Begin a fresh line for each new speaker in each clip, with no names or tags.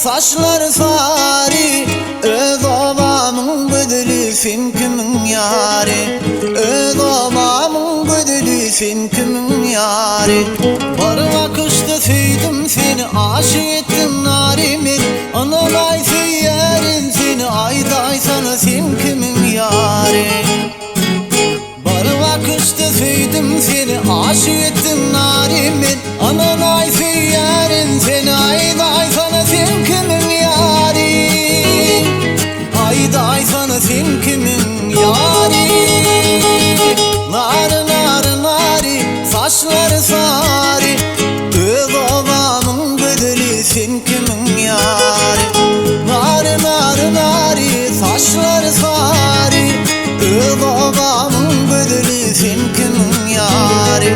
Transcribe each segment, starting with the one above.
saçları sarı. Öz babamın bedelisin kimin yari? Öz babamın bedelisin kimin yari? Var vakışta sevdim seni, aşık ettim narimin. Analay seyerin seni, ayday sana sen kimin yari? Var vakışta sevdim seni, aşık ettim narimin. Analay seyerin seni, ayday sana sen kimin yari? Ayday sana sen kimin yari? Nari nari nari, saçları sarı. Öz babamın bedelisin kimin yari? Nari nari nari, saçları sarı. Öz babamın bedelisin kimin yari?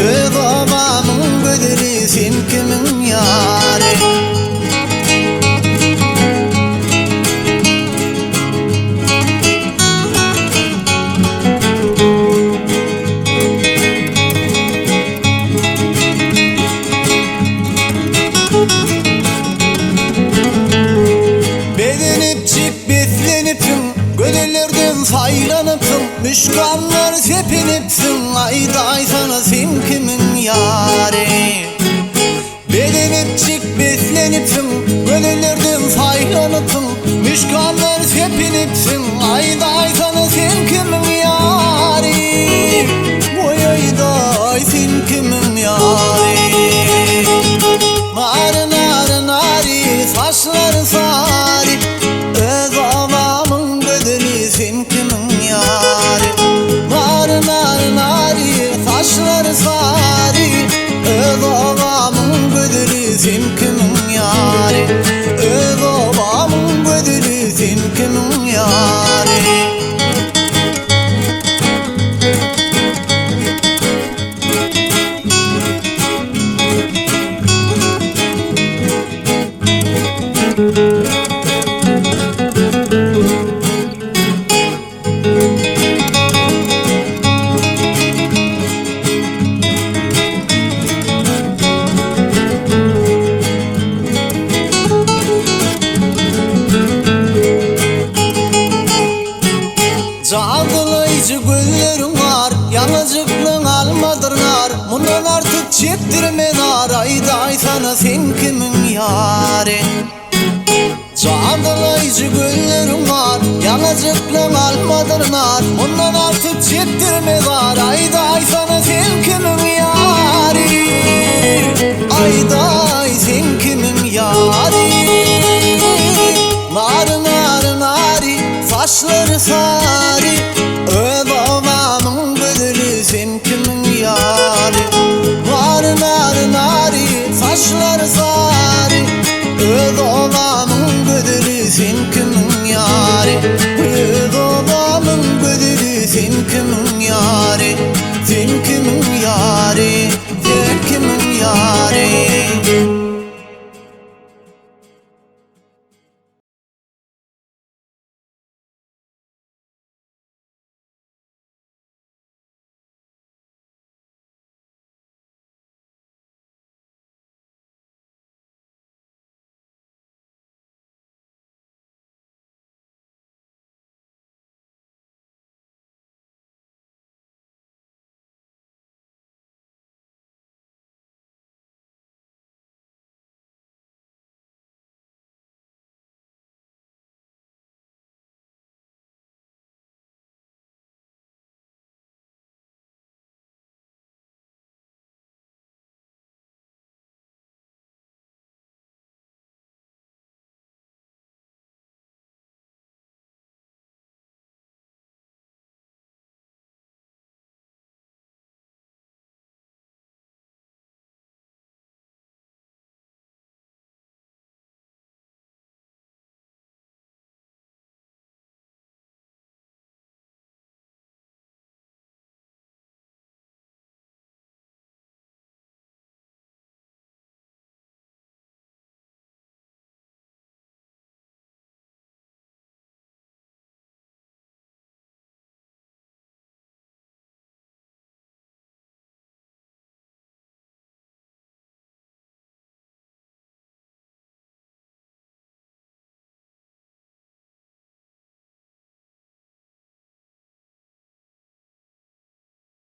Öz babamın bedelisin kimin yari? Bedenipçik beslenipsin, gönüllerden saylanıpsın. Müşkanlar sepinipsin, ayday sana sen kimin yari? Bedenipçik beslenipsin, gönüllerden saylanıpsın. Müşkanlar sepinipsin, ayday sana sen kimin yari? Vay ayday sen kimin yari? Nari nari nari, saçları sarı. Öz babamın bedelisin kimin yari? Nari nari nari, saçları sarı. Öz babamın bedelisin kimin yari? Öz babamın bedelisin kimin yari? Cağdılayıcı güllerin var, yanıcıklığın almadırlar. Bundan artık çektirme nar, ayday sana sen kimin yari? Cağdılayıcı güllerin var, yanıcıklığın almadırlar. Bundan artık çektirme nar, ayday sana sen kimin yari? Ayday sen kimin yari? Nari nari nari, saçları sarı. Öz babamın bedelisin kimin yari? Nari nari nari, saçları sarı. Öz